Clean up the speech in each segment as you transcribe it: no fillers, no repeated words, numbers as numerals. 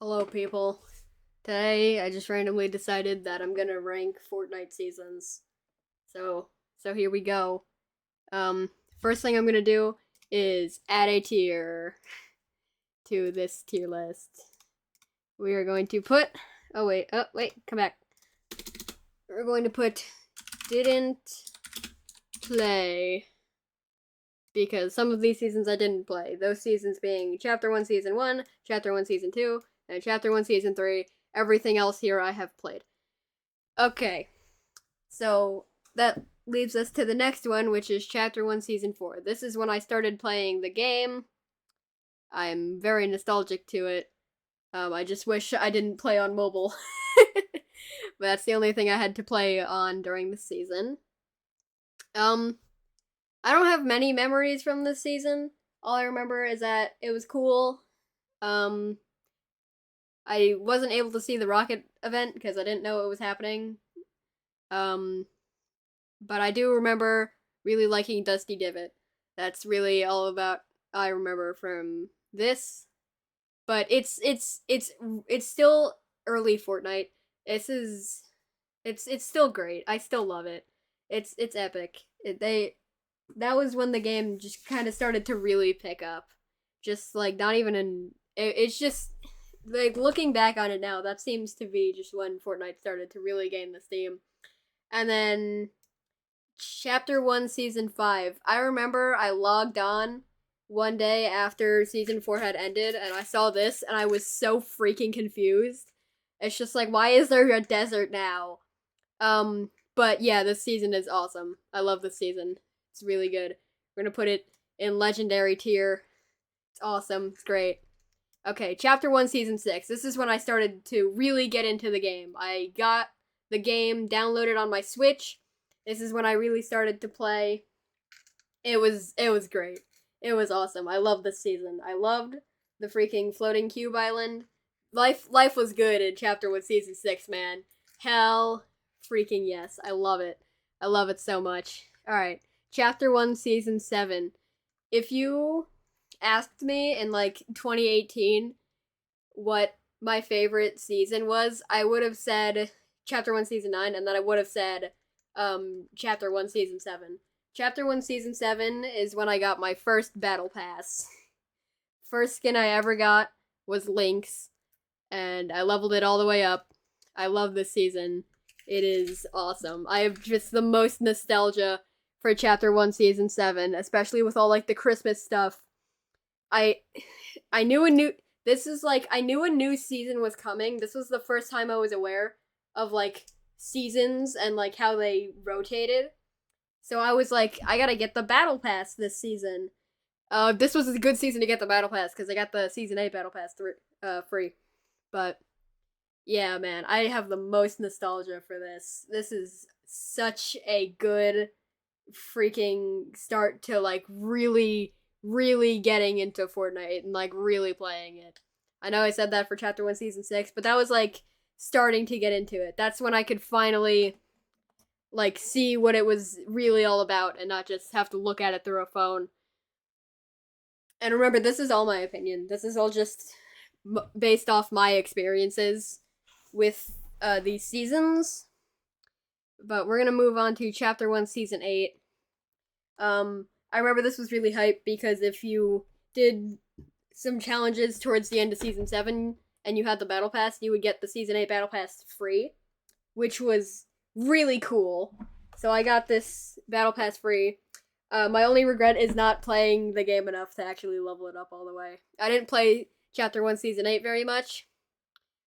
Hello, people. Today, I just randomly decided that I'm gonna rank Fortnite seasons. So, so here we go. First thing I'm gonna do is add a tier to this tier list. We are going to put. Oh wait, come back. We're going to put didn't play because some of these seasons I didn't play. Those seasons being Chapter 1 Season 1, Chapter 1 Season 2, and Chapter 1 Season 3. Everything else here I have played. Okay, so that leaves us to the next one, which is Chapter 1 Season 4. This is when I started playing the game. I'm very nostalgic to it. I just wish I didn't play on mobile. But that's the only thing I had to play on during the season. I don't have many memories from this season. All I remember is that it was cool. Um, I wasn't able to see the rocket event because I didn't know it was happening. Um, but I do remember really liking Dusty Divot. That's really all about I remember from this. But it's still early Fortnite. It's still great. I still love it. It's epic. That was when the game just kind of started to really pick up. Just like not even it's just like looking back on it now, that seems to be just when Fortnite started to really gain the steam. And then Chapter 1 Season 5. I remember I logged on one day after Season 4 had ended and I saw this and I was so freaking confused. It's just like, why is there a desert now? But yeah, this season is awesome. I love this season. It's really good. We're gonna put it in legendary tier. It's awesome. It's great. Okay, Chapter 1 Season 6. This is when I started to really get into the game. I got the game downloaded on my Switch. This is when I really started to play. It was great. It was awesome. I loved this season. I loved the freaking floating cube island. Life was good in Chapter 1 Season 6, man. Hell freaking yes. I love it. I love it so much. Alright. Chapter 1 Season 7. If you asked me in like 2018 what my favorite season was, I would have said Chapter 1 Season 9, and then I would have said Chapter 1 Season 7. Chapter 1 Season 7 is when I got my first battle pass. First skin I ever got was Lynx, and I leveled it all the way up. I love this season. It is awesome. I have just the most nostalgia for Chapter 1 Season 7, especially with all like the Christmas stuff. I knew a new I knew a new season was coming. This was the first time I was aware of like seasons and like how they rotated. So I was like, I gotta get the battle pass this season. This was a good season to get the battle pass because I got the season 8 battle pass free. But yeah, man, I have the most nostalgia for this. This is such a good freaking start to like really getting into Fortnite and like really playing it. I know I said that for Chapter 1 Season 6, but that was like starting to get into it. That's when I could finally like see what it was really all about and not just have to look at it through a phone. And remember, this is all my opinion. This is all just based off my experiences with these seasons. But we're gonna move on to Chapter 1 Season 8. I remember this was really hype because if you did some challenges towards the end of Season 7 and you had the Battle Pass, you would get the Season 8 Battle Pass free, which was really cool. So I got this Battle Pass free. My only regret is not playing the game enough to actually level it up all the way. I didn't play Chapter 1 Season 8 very much,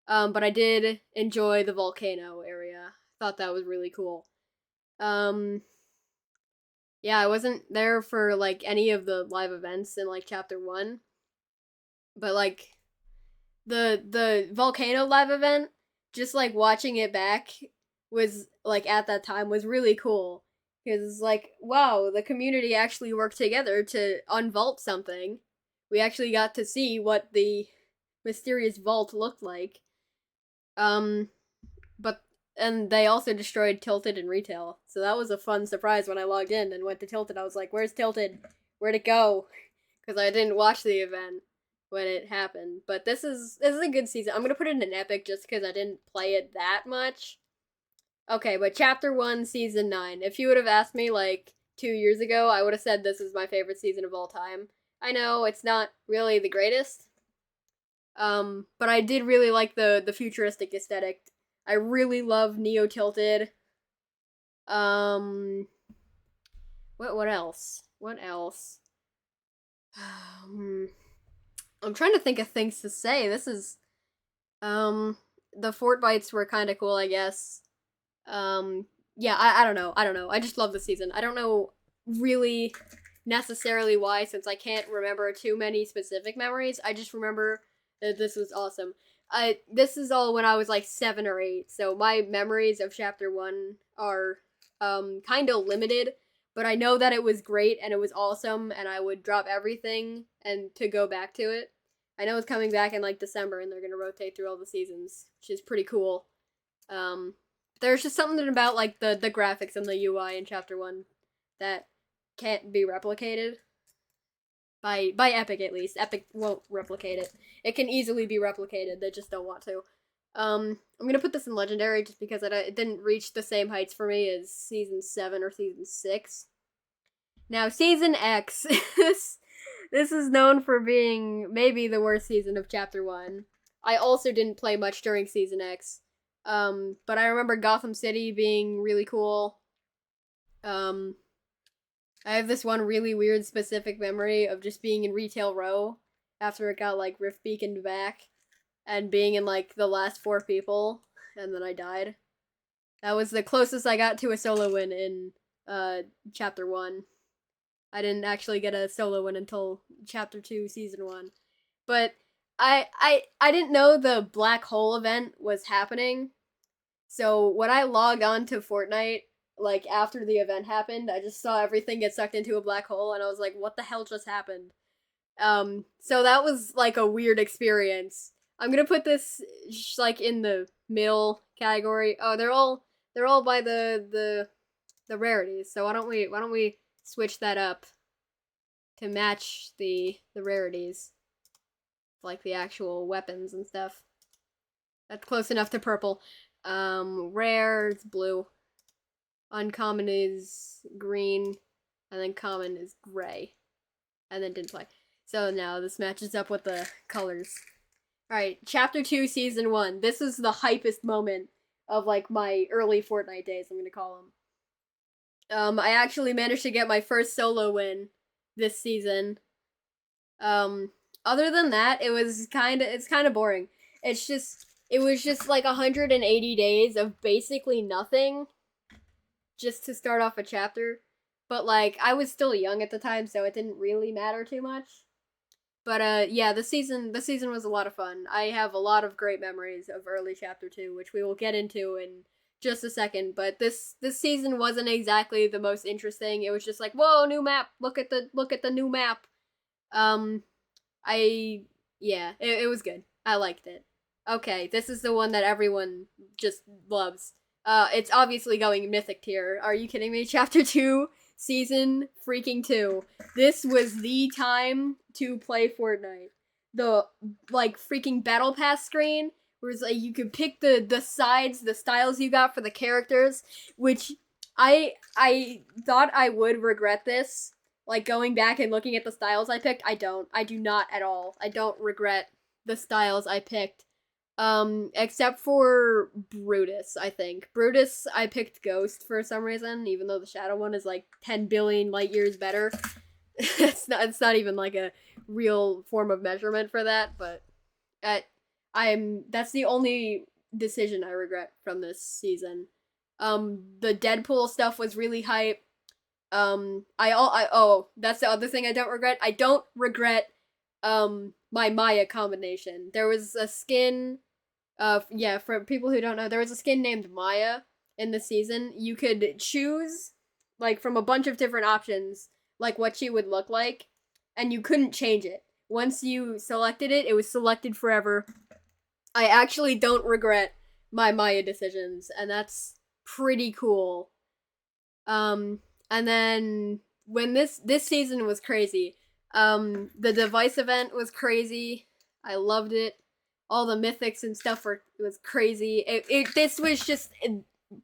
but I did enjoy the volcano area. Thought that was really cool. Yeah, I wasn't there for like any of the live events in like Chapter 1, but like the volcano live event, just like watching it back was like at that time was really cool because like wow, the community actually worked together to unvault something. We actually got to see what the mysterious vault looked like. But and they also destroyed Tilted and Retail, so that was a fun surprise when I logged in and went to Tilted. I was like, "Where's Tilted? Where'd it go?" Because I didn't watch the event. when it happened. But this is a good season. I'm gonna put it in an epic just because I didn't play it that much. Okay, but chapter 1, season 9. If you would have asked me like 2 years ago, I would have said this is my favorite season of all time. I know it's not really the greatest, but I did really like the futuristic aesthetic. I really love Neo Tilted. Um, what else? What else? I'm trying to think of things to say. This is the Fortnites were kind of cool, I guess. Yeah, I don't know. I don't know. I just love the season. I don't know really necessarily why, since I can't remember too many specific memories. I just remember that this was awesome. This is all when I was like 7 or 8, so my memories of chapter 1 are kind of limited, but I know that it was great and it was awesome, and I would drop everything and to go back to it. I know it's coming back in like December, and they're gonna rotate through all the seasons, which is pretty cool. Um, there's just something about like the graphics and the UI in chapter 1 that can't be replicated by Epic, at least. Epic won't replicate it. It can easily be replicated. They just don't want to. I'm gonna put this in legendary just because it didn't reach the same heights for me as season 7 or season 6. Now, season X. This is known for being maybe the worst season of chapter 1. I also didn't play much during season X. But I remember Gotham City being really cool. I have this one really weird specific memory of just being in Retail Row after it got like Rift Beaconed back and being in like the last 4 people, and then I died. That was the closest I got to a solo win in chapter 1. I didn't actually get a solo win until chapter 2, season 1. But I didn't know the black hole event was happening. So when I logged on to Fortnite, like after the event happened, I just saw everything get sucked into a black hole, and I was like, what the hell just happened? So that was like a weird experience. I'm gonna put this like in the middle category. Oh, they're all by the rarities. So why don't we switch that up to match the rarities, like the actual weapons and stuff. That's close enough to purple. Rare is blue. Uncommon is green. And then common is gray. And then didn't play. So now this matches up with the colors. Alright, chapter 2, season 1. This is the hypest moment of like my early Fortnite days, I'm gonna call them. I actually managed to get my first solo win this season. Other than that, it's kind of boring. It was just like 180 days of basically nothing just to start off a chapter. But like I was still young at the time, so it didn't really matter too much. But yeah, the season was a lot of fun. I have a lot of great memories of early chapter 2, which we will get into in just a second. But this season wasn't exactly the most interesting. It was just like, whoa, new map. Look at the new map. It was good. I liked it. Okay, this is the one that everyone just loves. It's obviously going mythic tier. Are you kidding me? Chapter 2, season freaking 2. This was the time to play Fortnite. The, like, freaking battle pass screen, where it's like, you could pick the sides, the styles you got for the characters, which I thought I would regret this. Like, going back and looking at the styles I picked, I don't. I do not at all. I don't regret the styles I picked. Except for Brutus, I think. Brutus, I picked Ghost for some reason, even though the Shadow one is like 10 billion light years better. It's not even like a real form of measurement for that, but that's the only decision I regret from this season. The Deadpool stuff was really hype. That's the other thing I don't regret. I don't regret my Maya combination. There was a skin, for people who don't know, there was a skin named Maya in the season. You could choose, like, from a bunch of different options, like, what she would look like, and you couldn't change it. Once you selected it, it was selected forever. I actually don't regret my Maya decisions, and that's pretty cool. And then, when this season was crazy, The device event was crazy. I loved it. All the mythics and stuff was crazy. This was just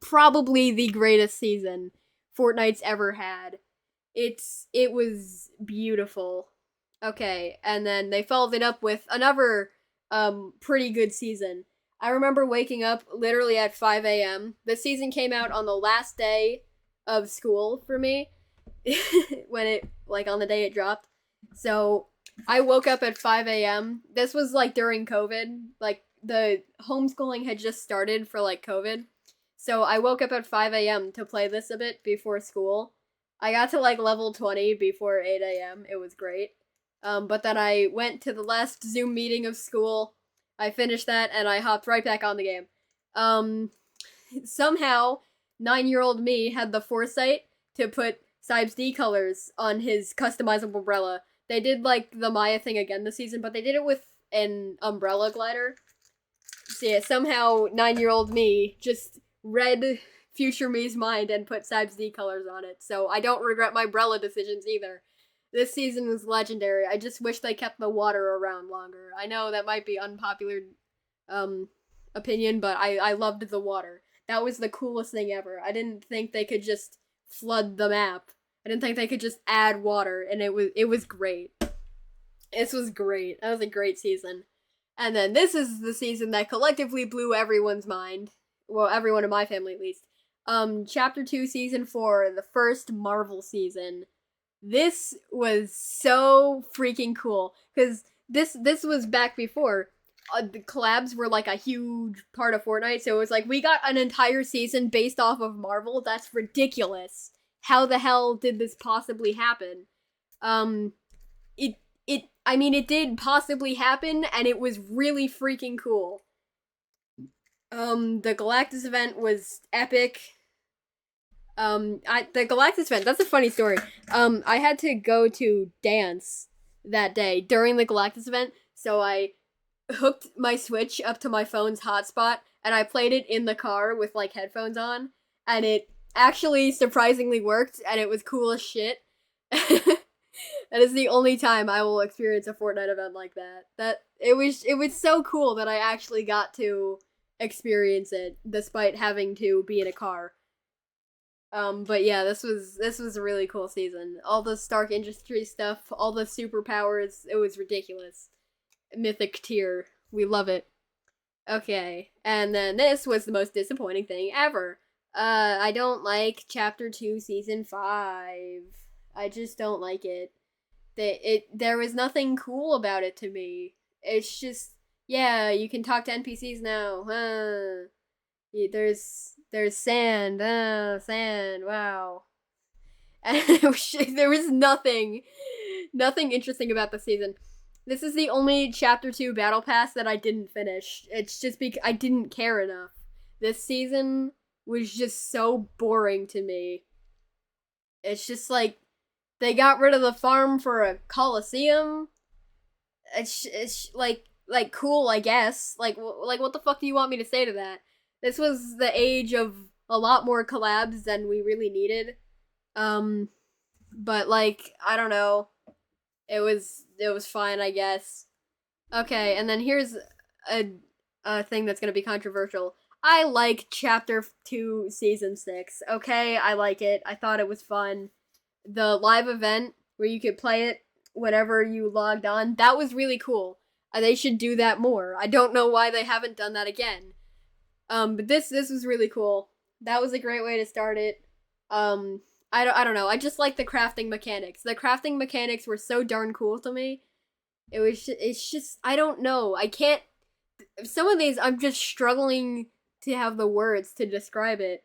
probably the greatest season Fortnite's ever had. It was beautiful. Okay, and then they followed it up with another pretty good season. I remember waking up literally at 5 a.m. The season came out on the last day of school for me when it like on the day it dropped. So I woke up at 5 a.m. This was like during COVID. Like the homeschooling had just started for like COVID. So I woke up at 5 a.m. to play this a bit before school. I got to like level 20 before 8 a.m. It was great. But then I went to the last Zoom meeting of school. I finished that and I hopped right back on the game. Somehow, 9-year-old me had the foresight to put cybesd colors on his customizable umbrella. They did like the Maya thing again this season, but they did it with an umbrella glider. So yeah, somehow 9-year-old me just read future me's mind and put cybesd colors on it. So I don't regret my umbrella decisions either. This season was legendary. I just wish they kept the water around longer. I know that might be unpopular opinion, but I loved the water. That was the coolest thing ever. I didn't think they could just flood the map. I didn't think they could just add water, and it was great. This was great. That was a great season. And then this is the season that collectively blew everyone's mind. Well, everyone in my family at least. Chapter 2, Season 4, the first Marvel season. This was so freaking cool. Because this was back before. The collabs were like a huge part of Fortnite, so it was like, we got an entire season based off of Marvel? That's ridiculous. How the hell did this possibly happen? It did possibly happen, and it was really freaking cool. The Galactus event was epic. The Galactus event, that's a funny story. I had to go to dance that day during the Galactus event, so I hooked my Switch up to my phone's hotspot, and I played it in the car with, like, headphones on, and it actually surprisingly worked, and it was cool as shit. That is the only time I will experience a Fortnite event like that. It was so cool that I actually got to experience it, despite having to be in a car. But yeah, this was a really cool season. All the Stark Industries stuff, all the superpowers, it was ridiculous. Mythic tier. We love it. Okay, and then this was the most disappointing thing ever. I don't like Chapter 2, Season 5. I just don't like it. There was nothing cool about it to me. It's just, yeah, you can talk to NPCs now. There's sand. Sand. Wow. And there was nothing interesting about the season. This is the only Chapter 2 Battle Pass that I didn't finish. It's just because I didn't care enough. This season was just so boring to me. It's just like, they got rid of the farm for a coliseum. It's like cool, I guess. Like what the fuck do you want me to say to that? This was the age of a lot more collabs than we really needed. But like, I don't know. It was fine, I guess. Okay, and then here's a thing that's gonna be controversial. I like Chapter 2, Season 6. Okay, I like it. I thought it was fun. The live event where you could play it whenever you logged on, that was really cool. They should do that more. I don't know why they haven't done that again. But this was really cool. That was a great way to start it. I don't know. I just like the crafting mechanics. The crafting mechanics were so darn cool to me. It's just, I don't know. I can't, some of these I'm just struggling to have the words to describe it.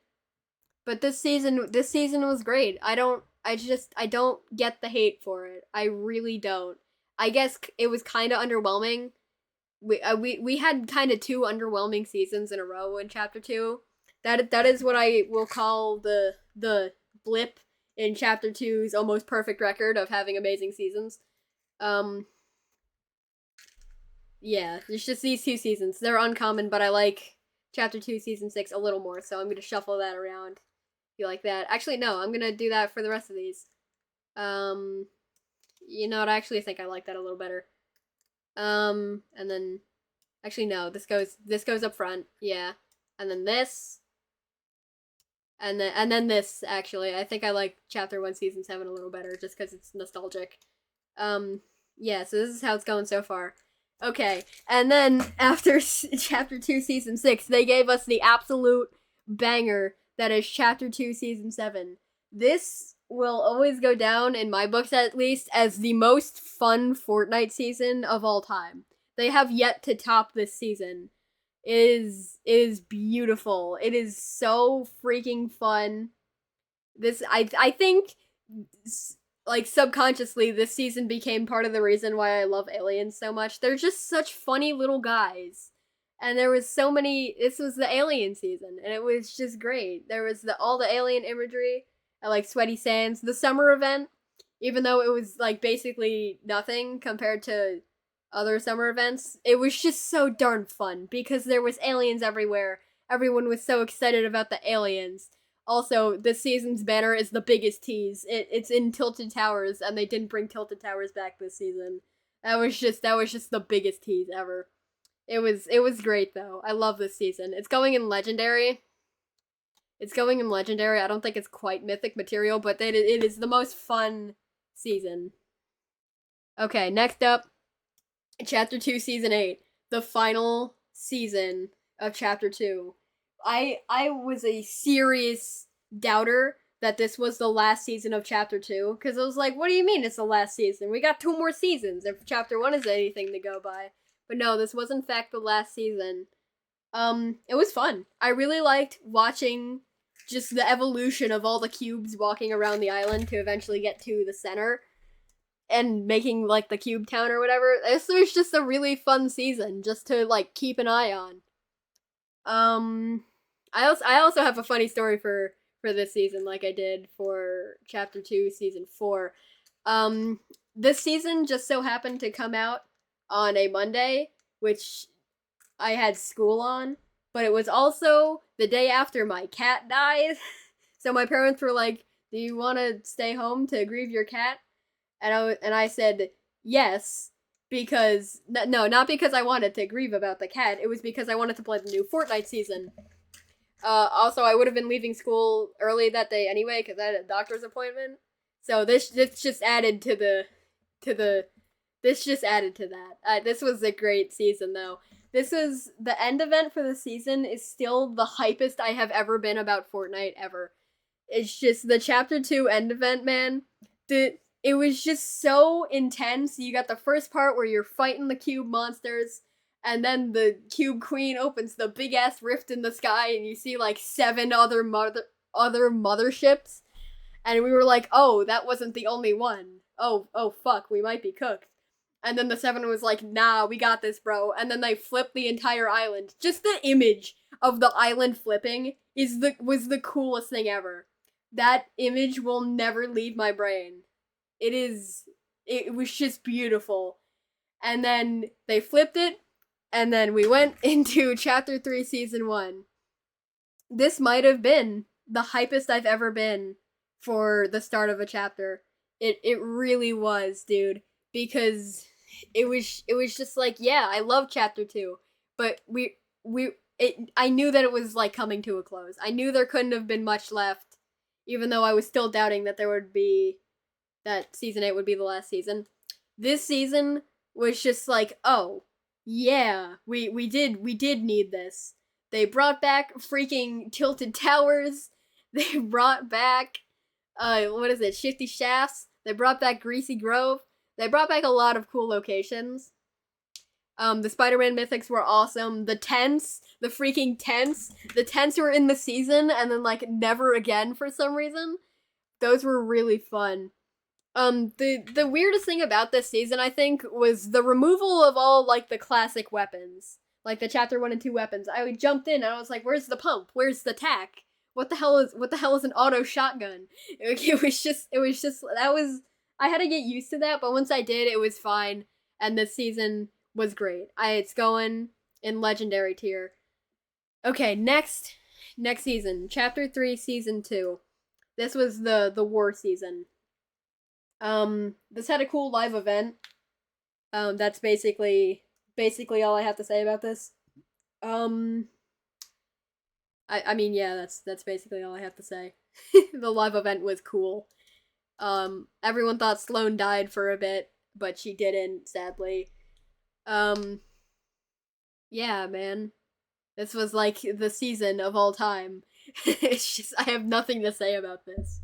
But this season was great. I don't get the hate for it. I really don't. I guess it was kind of underwhelming. We had kind of 2 underwhelming seasons in a row in Chapter 2. That is what I will call the blip in Chapter 2's almost perfect record of having amazing seasons. Yeah, it's just these 2 seasons. They're uncommon, but I like Chapter 2, Season 6 a little more, so I'm gonna shuffle that around. You like that? Actually, no, I'm gonna do that for the rest of these. You know what? I actually think I like that a little better. And then actually no, this goes up front. Yeah. And then this. And then this actually. I think I like chapter 1 season 7 a little better just cuz it's nostalgic. Yeah, so this is how it's going so far. Okay. And then after chapter 2 season 6, they gave us the absolute banger that is chapter 2 season 7. This will always go down, in my books at least, as the most fun Fortnite season of all time. They have yet to top this season. It is beautiful. It is so freaking fun. This I think like subconsciously this season became part of the reason why I love aliens so much. They're just such funny little guys. And there was so many. This was the alien season, and it was just great. There was all the alien imagery, at like Sweaty Sands, the summer event. Even though it was like basically nothing compared to other summer events, it was just so darn fun because there was aliens everywhere. Everyone was so excited about the aliens. Also, this season's banner is the biggest tease. It's in Tilted Towers, and they didn't bring Tilted Towers back this season. That was just the biggest tease ever. It was great though. I love this season. It's going in legendary. I don't think it's quite mythic material, but it is the most fun season. Okay, next up, chapter 2 season 8, the final season of chapter 2. I was a serious doubter that this was the last season of chapter 2 because I was like, what do you mean it's the last season? We got 2 more seasons if chapter 1 is anything to go by. But no, this was in fact the last season. It was fun. I really liked watching just the evolution of all the cubes walking around the island to eventually get to the center and making like the cube town or whatever. This was just a really fun season just to like keep an eye on. I also have a funny story for this season, like I did for chapter 2 season 4. This season just so happened to come out on a Monday, which I had school on, but it was also the day after my cat died. So my parents were like, "Do you want to stay home to grieve your cat?" And I said yes, because no, not because I wanted to grieve about the cat. It was because I wanted to play the new Fortnite season. Also, I would have been leaving school early that day anyway because I had a doctor's appointment. So this just added to the this just added to that. This was a great season, though. This was the end event for the season is still the hypest I have ever been about Fortnite ever. It's just the chapter 2 end event, man. It was just so intense. You got the first part where you're fighting the cube monsters, and then the cube queen opens the big ass rift in the sky, and you see like 7 other motherships. And we were like, oh, that wasn't the only one. Oh, fuck, we might be cooked. And then the 7 was like, nah, we got this, bro. And then they flipped the entire island. Just the image of the island flipping was the coolest thing ever. That image will never leave my brain. It was just beautiful. And then they flipped it, and then we went into chapter 3 season 1. This might have been the hypest I've ever been for the start of a chapter. It really was, dude, because it was just like, yeah, I love chapter 2, but I knew that it was like coming to a close. I knew there couldn't have been much left, even though I was still doubting that that season 8 would be the last season. This season was just like, oh, yeah, we did need this. They brought back freaking Tilted Towers. They brought back what is it, Shifty Shafts. They brought back Greasy Grove. They brought back a lot of cool locations. The Spider-Man mythics were awesome. The tents, the freaking tents. The tents were in the season and then like never again for some reason. Those were really fun. The weirdest thing about this season, I think, was the removal of all like the classic weapons. Like the chapter 1 and 2 weapons. I jumped in and I was like, where's the pump? Where's the tack? What the hell is an auto shotgun? It was just that was, I had to get used to that, but once I did, it was fine, and this season was great. It's going in legendary tier. Okay, next season, chapter 3 season 2. This was the war season. This had a cool live event. That's basically all I have to say about this. Um, I mean, yeah, that's basically all I have to say. The live event was cool. Everyone thought Sloane died for a bit, but she didn't, sadly. Um, yeah, man. This was like the season of all time. It's just, I have nothing to say about this.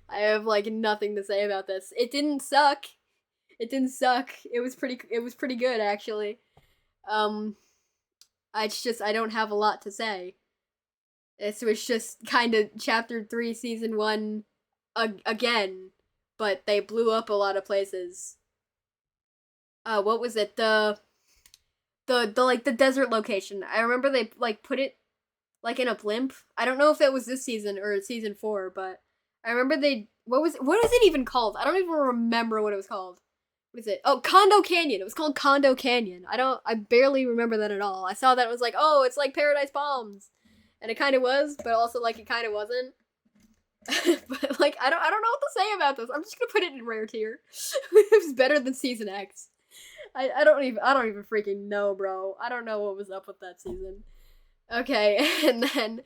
I have like nothing to say about this. It didn't suck. It didn't suck. It was pretty good actually. Um I don't have a lot to say. This was just kind of chapter 3 season 1 again, but they blew up a lot of places. What was it? The like the desert location. I remember they like put it like in a blimp. I don't know if it was this season or season 4, but I remember they what was it even called? I don't even remember what it was called. What is it? Oh, Condo Canyon. It was called Condo Canyon. I barely remember that at all. I saw that and was like, "Oh, it's like Paradise Palms." And it kind of was, but also like it kind of wasn't. But like I don't know what to say about this. I'm just going to put it in rare tier. It was better than season X. I don't even freaking know, bro. I don't know what was up with that season. Okay, and then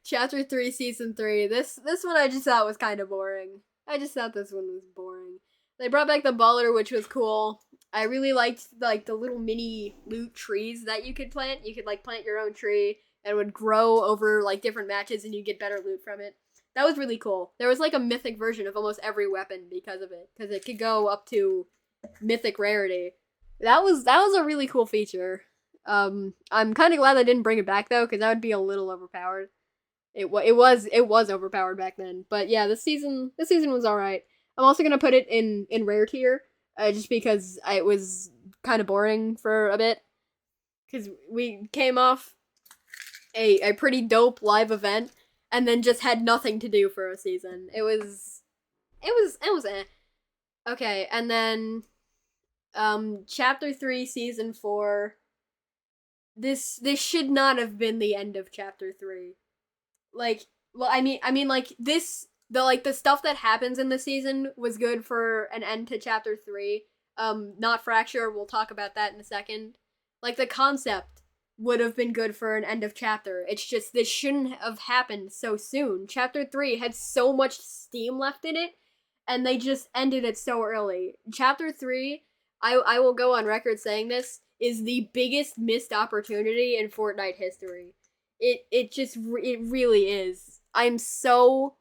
chapter 3 season 3. This one I just thought was kind of boring. I just thought this one was boring. They brought back the baller, which was cool. I really liked like the little mini loot trees that you could plant. You could like plant your own tree and it would grow over like different matches and you get better loot from it. That was really cool. There was like a mythic version of almost every weapon because of it, because it could go up to mythic rarity. That was a really cool feature. I'm kind of glad they didn't bring it back though, because that would be a little overpowered. It was overpowered back then, but yeah, this season was all right. I'm also gonna put it in rare tier, just because it was kind of boring for a bit, because we came off a pretty dope live event, and then just had nothing to do for a season. It was eh. Okay, and then chapter 3 season 4. This should not have been the end of chapter 3. Like, well, I mean like this the stuff that happens in the season was good for an end to chapter 3. Not Fracture, we'll talk about that in a second. Like the concept would have been good for an end of chapter. It's just this shouldn't have happened so soon. Chapter 3 had so much steam left in it and they just ended it so early. Chapter 3, I will go on record saying this, is the biggest missed opportunity in Fortnite history. It really is. I'm so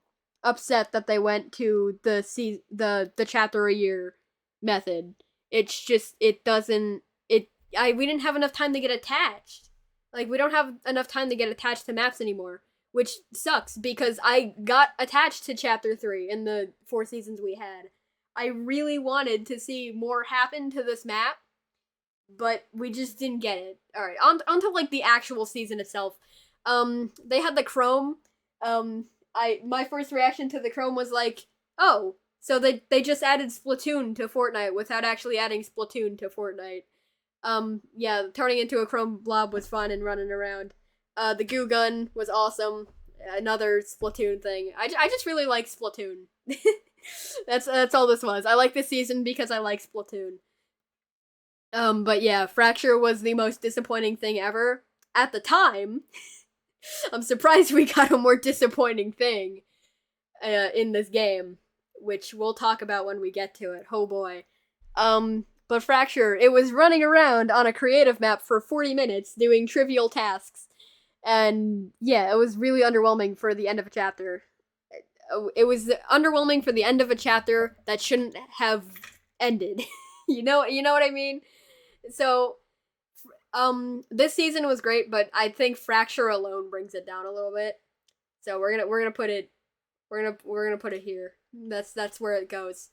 upset that they went to the chapter a year method. It's just it doesn't it I we didn't have enough time to get attached. Like we don't have enough time to get attached to maps anymore, which sucks because I got attached to chapter 3 in the 4 seasons we had. I really wanted to see more happen to this map, but we just didn't get it. All right, on to like the actual season itself. They had the Chrome. My first reaction to the Chrome was like, oh, so they just added Splatoon to Fortnite without actually adding Splatoon to Fortnite. Yeah, turning into a Chrome blob was fun and running around. The goo gun was awesome. Another Splatoon thing. I just really like Splatoon. That's all this was. I like this season because I like Splatoon. But yeah, Fracture was the most disappointing thing ever at the time. I'm surprised we got a more disappointing thing in this game, which we'll talk about when we get to it. Oh boy. But Fracture, it was running around on a creative map for 40 minutes doing trivial tasks. And yeah, it was really underwhelming for the end of a chapter. It was underwhelming for the end of a chapter that shouldn't have ended. you know what I mean? So this season was great, but I think Fracture alone brings it down a little bit. So we're gonna put it here. That's where it goes.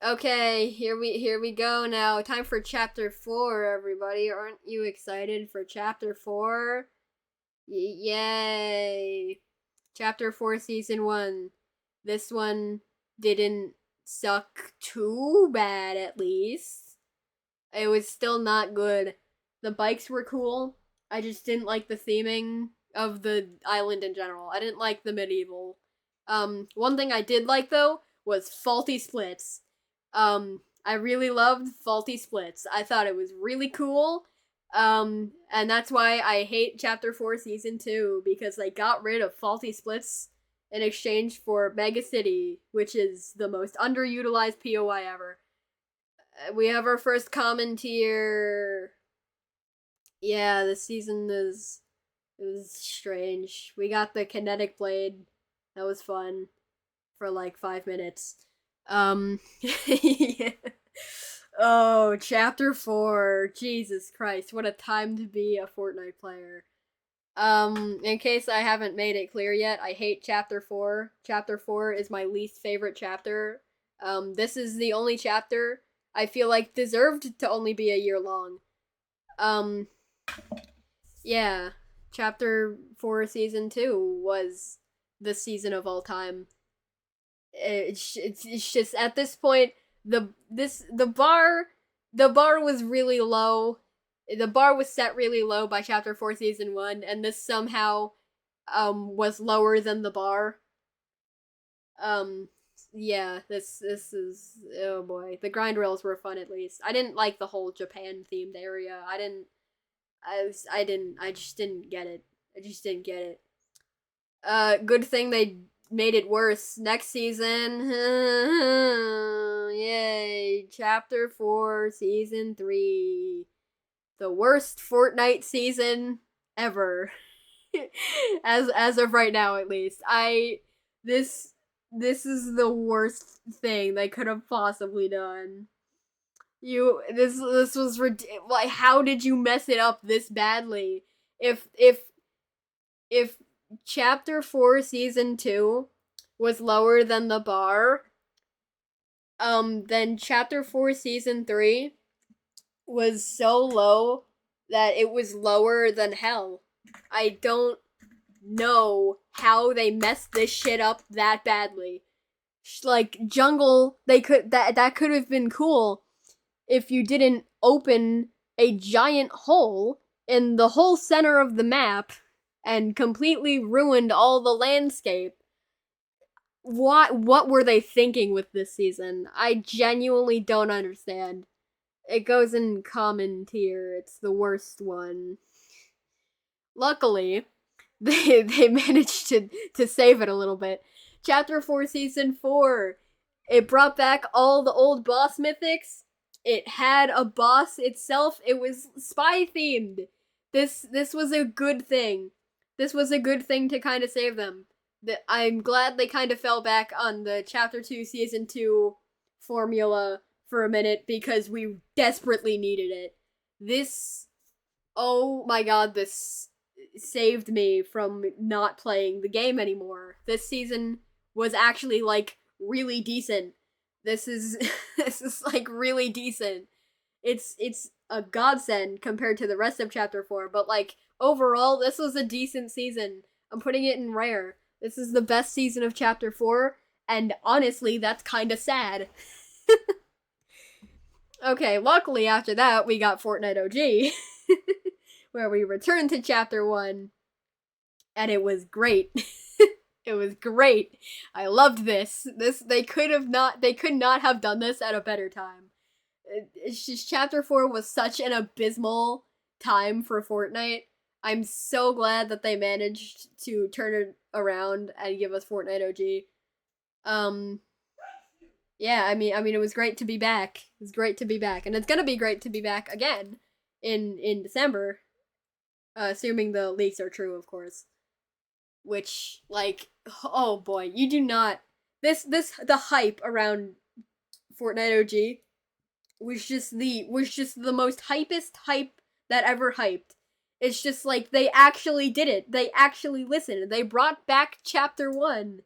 Okay, here we go now. Time for chapter 4, everybody. Aren't you excited for chapter 4? Yay. Chapter 4 season 1. This one didn't suck too bad, at least. It was still not good. The bikes were cool. I just didn't like the theming of the island in general. I didn't like the medieval. One thing I did like though was faulty splits. I really loved faulty splits. I thought it was really cool. And that's why I hate Chapter 4 Season 2, because they got rid of faulty splits in exchange for Mega City, which is the most underutilized POI ever. We have our first common tier. Yeah, this season it was strange. We got the kinetic blade. That was fun for like 5 minutes. Yeah. Oh, chapter 4. Jesus Christ, what a time to be a Fortnite player. In case I haven't made it clear yet, I hate chapter 4. Chapter 4 is my least favorite chapter. This is the only chapter I feel like deserved to only be a year long. Um, yeah. Chapter 4 season 2 was the season of all time. It's just at this point the bar was really low. The bar was set really low by chapter 4 season 1, and this somehow was lower than the bar. Yeah, this is, oh boy. The grind rails were fun, at least. I didn't like the whole Japan themed area. I just didn't get it. I just didn't get it. Good thing they made it worse next season. Yay. Chapter 4, Season 3. The worst Fortnite season ever. as of right now, at least. This is the worst thing they could have possibly done. This was ridiculous. Like, how did you mess it up this badly? If chapter 4 season 2 was lower than the bar, then chapter 4 season 3 was so low that it was lower than hell. I don't know how they messed this shit up that badly. Like, jungle, that could have been cool if you didn't open a giant hole in the whole center of the map and completely ruined all the landscape. What were they thinking with this season? I genuinely don't understand. It goes in common tier. It's the worst one. Luckily, they managed to save it a little bit. Chapter 4 Season 4. It brought back all the old boss mythics. It had a boss itself. It was spy themed. This was a good thing. This was a good thing to kind of save them. I'm glad they kind of fell back on the Chapter 2 Season 2 formula for a minute, because we desperately needed it. This, oh my god, this saved me from not playing the game anymore. This season was actually, like, really decent. This is this is like really decent. It's a godsend compared to the rest of chapter 4, but like overall this was a decent season. I'm putting it in rare. This is the best season of chapter 4, and honestly that's kind of sad. Okay, luckily after that we got Fortnite OG where we returned to chapter 1 and it was great. It was great. I loved this. They could not have done this at a better time. It's just chapter 4 was such an abysmal time for Fortnite. I'm so glad that they managed to turn it around and give us Fortnite OG. Yeah, I mean it was great to be back. It was great to be back, and it's gonna be great to be back again in December, assuming the leaks are true, of course. Which, like, oh boy, you do not. The hype around Fortnite OG was just the most hypest hype that ever hyped. It's just like they actually did it. They actually listened. They brought back chapter 1.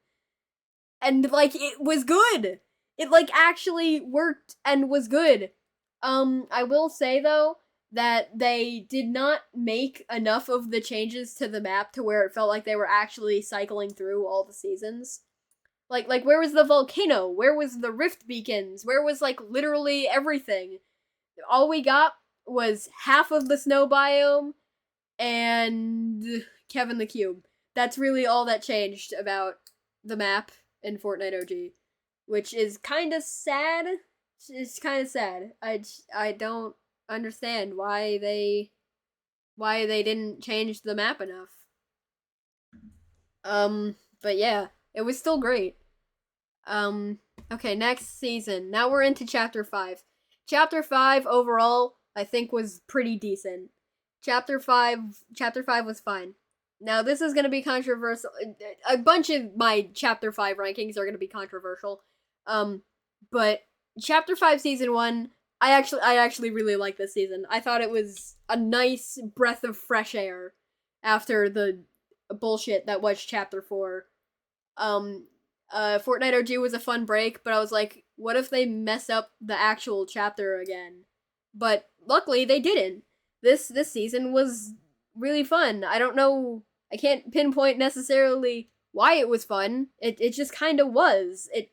And like it was good. It like actually worked and was good. I will say though that they did not make enough of the changes to the map to where it felt like they were actually cycling through all the seasons. Like where was the volcano? Where was the rift beacons? Where was like literally everything? All we got was half of the snow biome and Kevin the Cube. That's really all that changed about the map in Fortnite OG, which is kind of sad It's kind of sad. I don't understand why they didn't change the map enough. But yeah, it was still great. Um, okay, next season. Now we're into chapter 5. Chapter 5 overall, I think was pretty decent. Chapter 5 was fine. Now this is going to be controversial. A bunch of my chapter 5 rankings are going to be controversial. But chapter 5 season 1, I actually really like this season. I thought it was a nice breath of fresh air after the bullshit that was chapter 4. Fortnite OG was a fun break, but I was like, what if they mess up the actual chapter again? But luckily they didn't. This season was really fun. I don't know, I can't pinpoint necessarily why it was fun. It just kind of was. It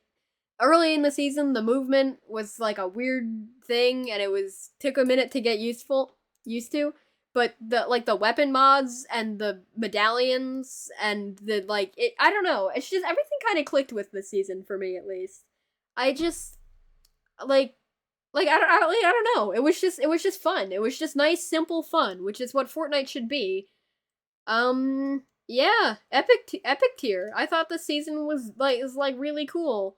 early in the season the movement was like a weird thing and it was took a minute to get used to, but the weapon mods and the medallions and the like it I don't know, it's just everything kind of clicked with this season for me at least. I just like I don't know. It was just fun. It was just nice simple fun, which is what Fortnite should be. Yeah, epic tier. I thought this season was like really cool.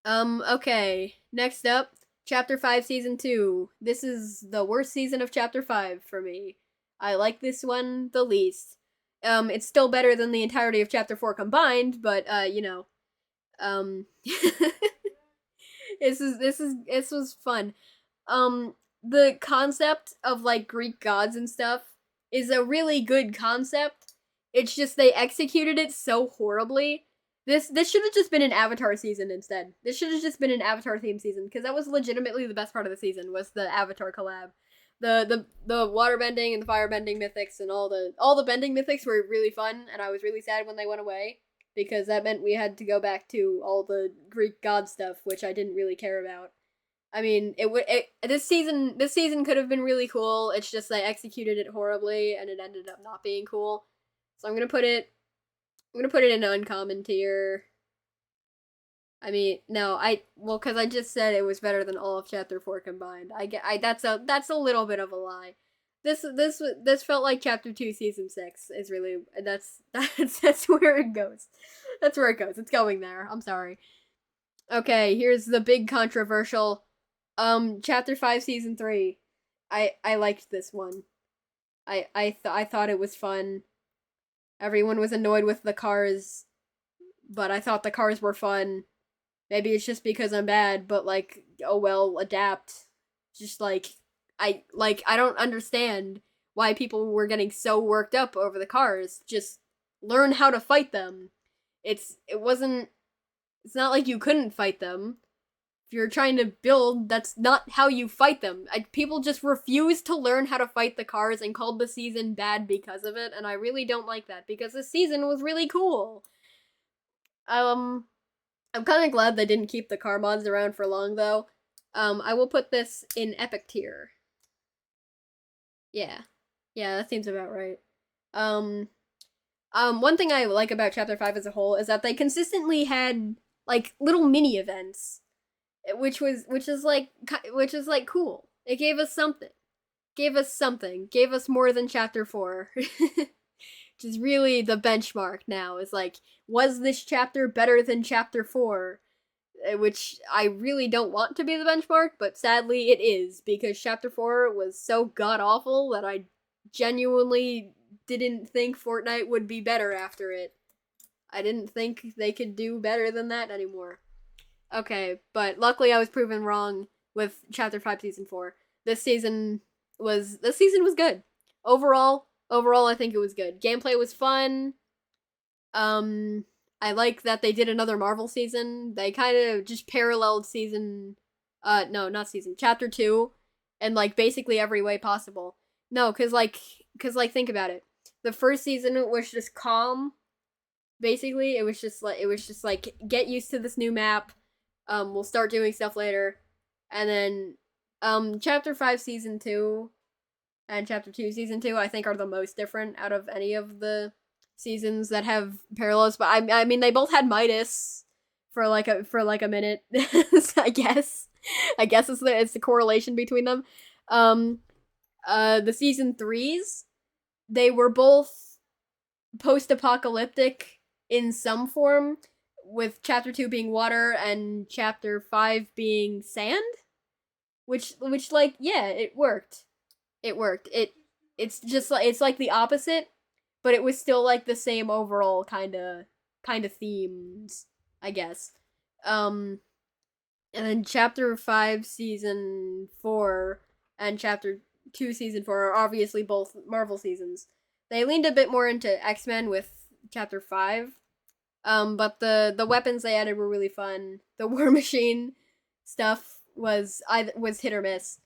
Okay. Next up, Chapter 5 Season 2. This is the worst season of Chapter 5 for me. I like this one the least. It's still better than the entirety of Chapter 4 combined, but you know. Um this was fun. The concept of like Greek gods and stuff is a really good concept. It's just they executed it so horribly. This should have just been an Avatar season instead. This should have just been an Avatar theme season because that was legitimately the best part of the season was the Avatar collab. The water bending and the fire bending mythics and all the bending mythics were really fun and I was really sad when they went away because that meant we had to go back to all the Greek god stuff which I didn't really care about. I mean, this season could have been really cool. It's just they executed it horribly and it ended up not being cool. So I'm gonna put it in uncommon tier. I mean, no, because I just said it was better than all of Chapter 4 combined. That's a little bit of a lie. This felt like Chapter 2 Season 6 is really, that's where it goes. That's where it goes. It's going there. I'm sorry. Okay, here's the big controversial, Chapter 5 Season 3. I liked this one. I thought it was fun. Everyone was annoyed with the cars, but I thought the cars were fun. Maybe it's just because I'm bad, but like, oh well, adapt. Just I don't understand why people were getting so worked up over the cars. Just learn how to fight them. It's not like you couldn't fight them. If you're trying to build, that's not how you fight them. People just refuse to learn how to fight the cars and called the season bad because of it, and I really don't like that because the season was really cool. I'm kind of glad they didn't keep the car mods around for long though. I will put this in epic tier. Yeah, that seems about right. One thing I like about Chapter 5 as a whole is that they consistently had like little mini events which is like cool. It gave us something. Gave us more than Chapter 4. Which is really the benchmark now. Is like, was this chapter better than Chapter 4? Which I really don't want to be the benchmark, but sadly it is, because Chapter 4 was so god-awful that I genuinely didn't think Fortnite would be better after it. I didn't think they could do better than that anymore. Okay, but luckily I was proven wrong with Chapter 5 Season 4. This season was good. Overall I think it was good. Gameplay was fun. I like that they did another Marvel season. They kind of just paralleled Chapter 2 in like basically every way possible. No, cuz think about it. The first season was just calm. Basically, it was just like get used to this new map. We'll start doing stuff later. And then, Chapter 5 Season 2 and Chapter 2 Season 2, I think, are the most different out of any of the seasons that have parallels. But I mean, they both had Midas for like a minute. I guess. I guess it's the correlation between them. Um, the season threes, they were both post-apocalyptic in some form, with chapter 2 being water and chapter 5 being sand, which like, yeah, it worked. It's the opposite, but it was still like the same overall kind of themes, I guess. Um and then chapter 5 season 4 and chapter 2 season 4 are obviously both Marvel seasons. They leaned a bit more into X-Men with chapter 5. But the weapons they added were really fun. The War Machine stuff was hit or miss.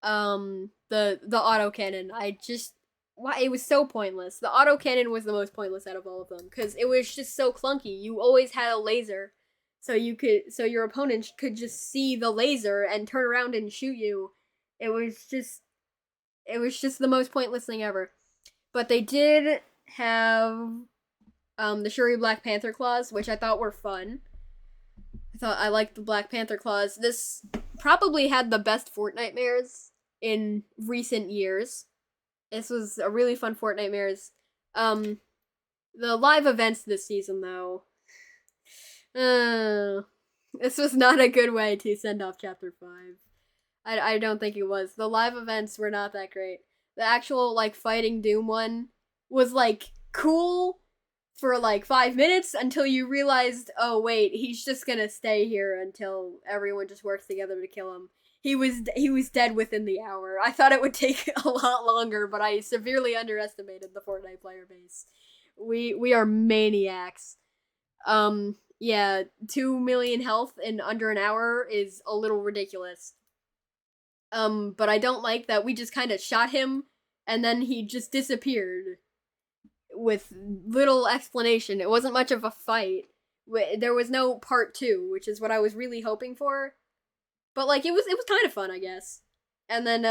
The autocannon, I just, why, it was so pointless. The autocannon was the most pointless out of all of them, because it was just so clunky. You always had a laser, so your opponent could just see the laser and turn around and shoot you. It was just the most pointless thing ever. But they did have the Shuri Black Panther claws, which I thought were fun. I liked the Black Panther claws. This probably had the best Fortnite mares in recent years. This was a really fun Fortnite mares. The live events this season, though, this was not a good way to send off chapter 5. I don't think it was. The live events were not that great. The actual, like, fighting Doom one was, like, cool for, like, 5 minutes until you realized, oh, wait, he's just gonna stay here until everyone just works together to kill him. He was dead within the hour. I thought it would take a lot longer, but I severely underestimated the Fortnite player base. We are maniacs. Yeah, 2 million health in under an hour is a little ridiculous. But I don't like that we just kind of shot him, and then he just disappeared with little explanation. It wasn't much of a fight. There was no part 2, which is what I was really hoping for. But, like, it was kind of fun, I guess. And then,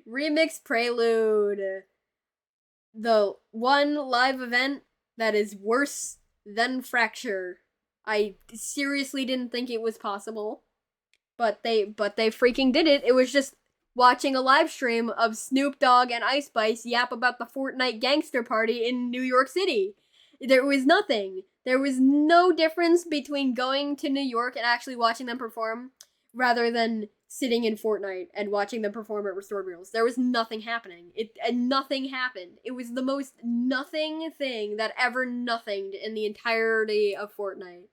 Remix Prelude. The one live event that is worse than Fracture. I seriously didn't think it was possible. But they freaking did it. It was just watching a live stream of Snoop Dogg and Ice Spice yap about the Fortnite gangster party in New York City. There was nothing. There was no difference between going to New York and actually watching them perform, rather than sitting in Fortnite and watching them perform at Restored Reels. There was nothing happening. Nothing happened. It was the most nothing thing that ever nothinged in the entirety of Fortnite.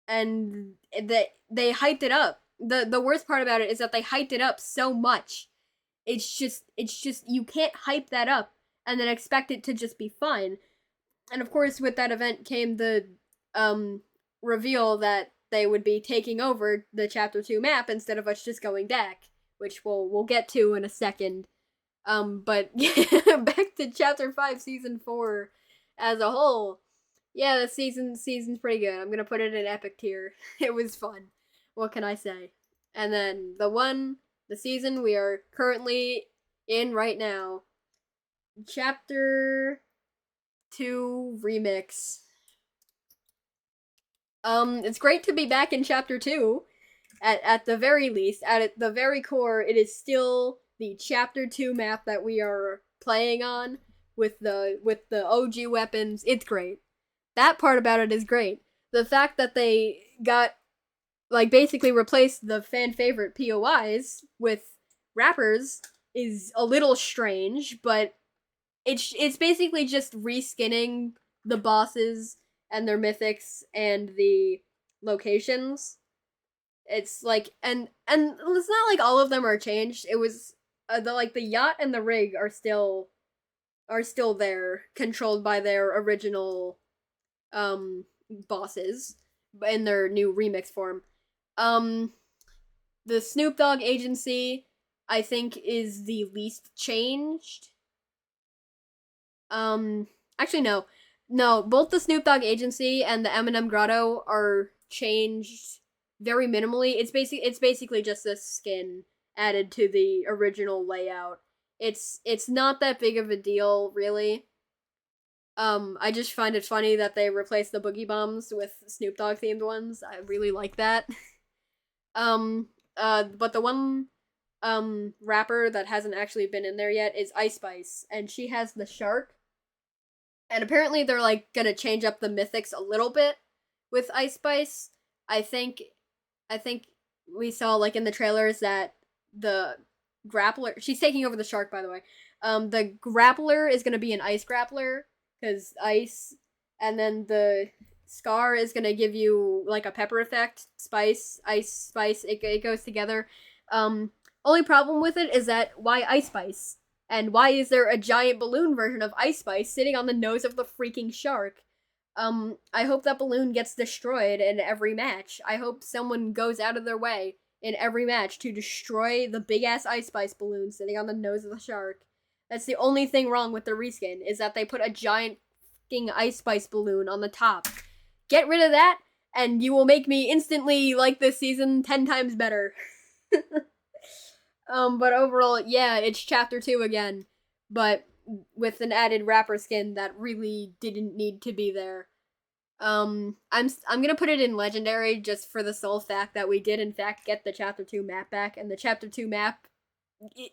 And they hyped it up. The worst part about it is that they hyped it up so much. It's just you can't hype that up and then expect it to just be fun. And of course, with that event came the reveal that they would be taking over the chapter 2 map instead of us just going deck, which we'll get to in a second. But back to chapter 5 season 4 as a whole. Yeah, the season's pretty good. I'm gonna put it in epic tier. It was fun. What can I say? And then the season we are currently in right now, chapter 2 remix. It's great to be back in chapter 2. At the very least, at the very core, it is still the chapter 2 map that we are playing on with the OG weapons. It's great. That part about it is great. The fact that they got, like, basically replaced the fan favorite POIs with rappers is a little strange, but it's basically just reskinning the bosses and their mythics and the locations. It's like, and it's not like all of them are changed. It was the yacht and the rig are still there, controlled by their original bosses in their new remix form. The Snoop Dogg agency, I think, is the least changed. Actually, no, both the Snoop Dogg agency and the Eminem Grotto are changed very minimally. It's basically just this skin added to the original layout. It's not that big of a deal, really. I just find it funny that they replaced the Boogie Bombs with Snoop Dogg themed ones. I really like that. But the one rapper that hasn't actually been in there yet is Ice Spice, and she has the shark. And apparently they're like gonna change up the mythics a little bit with Ice Spice. I think I think we saw like in the trailers that the grappler, she's taking over the shark, by the way. The grappler is gonna be an ice grappler because ice, and then the scar is gonna give you like a pepper effect. Spice, ice, spice. It goes together. Um, Only problem with it is that why Ice Spice? And why is there a giant balloon version of Ice Spice sitting on the nose of the freaking shark? I hope that balloon gets destroyed in every match. I hope someone goes out of their way in every match to destroy the big ass Ice Spice balloon sitting on the nose of the shark. That's the only thing wrong with the reskin, is that they put a giant fucking Ice Spice balloon on the top. Get rid of that, and you will make me instantly like this season 10 times better. But overall, yeah, it's chapter 2 again, but with an added rapper skin that really didn't need to be there. I'm gonna put it in legendary just for the sole fact that we did in fact get the chapter 2 map back, and the chapter 2 map,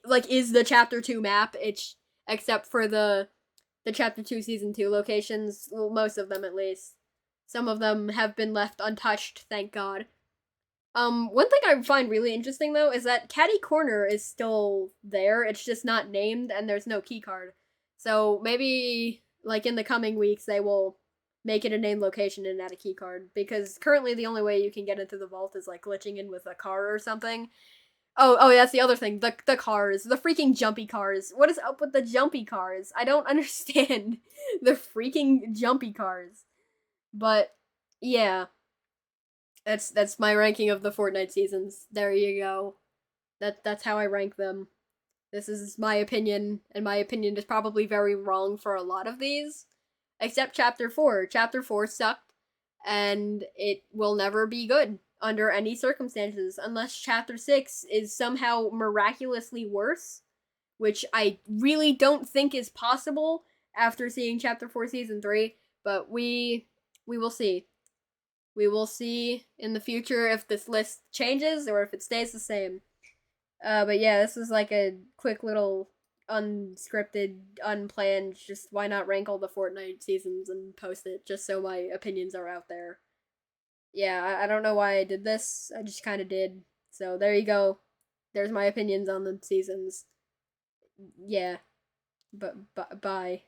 like, is the chapter 2 map. It's except for the chapter 2 season 2 locations, well, most of them at least. Some of them have been left untouched, thank God. One thing I find really interesting though is that Caddy Corner is still there. It's just not named, and there's no keycard. So maybe like in the coming weeks they will make it a named location and add a keycard, because currently the only way you can get into the vault is like glitching in with a car or something. Oh, that's the other thing. The cars, the freaking jumpy cars. What is up with the jumpy cars? I don't understand the freaking jumpy cars. But yeah, that's my ranking of the Fortnite seasons. There you go. That's how I rank them. This is my opinion, and my opinion is probably very wrong for a lot of these. Except chapter 4. Chapter 4 sucked, and it will never be good under any circumstances unless chapter 6 is somehow miraculously worse, which I really don't think is possible after seeing chapter 4 season 3, but we will see. We will see in the future if this list changes or if it stays the same. But yeah, this was like a quick little unscripted, unplanned, just why not rank all the Fortnite seasons and post it just so my opinions are out there. Yeah, I don't know why I did this. I just kind of did. So there you go. There's my opinions on the seasons. Yeah. But bye.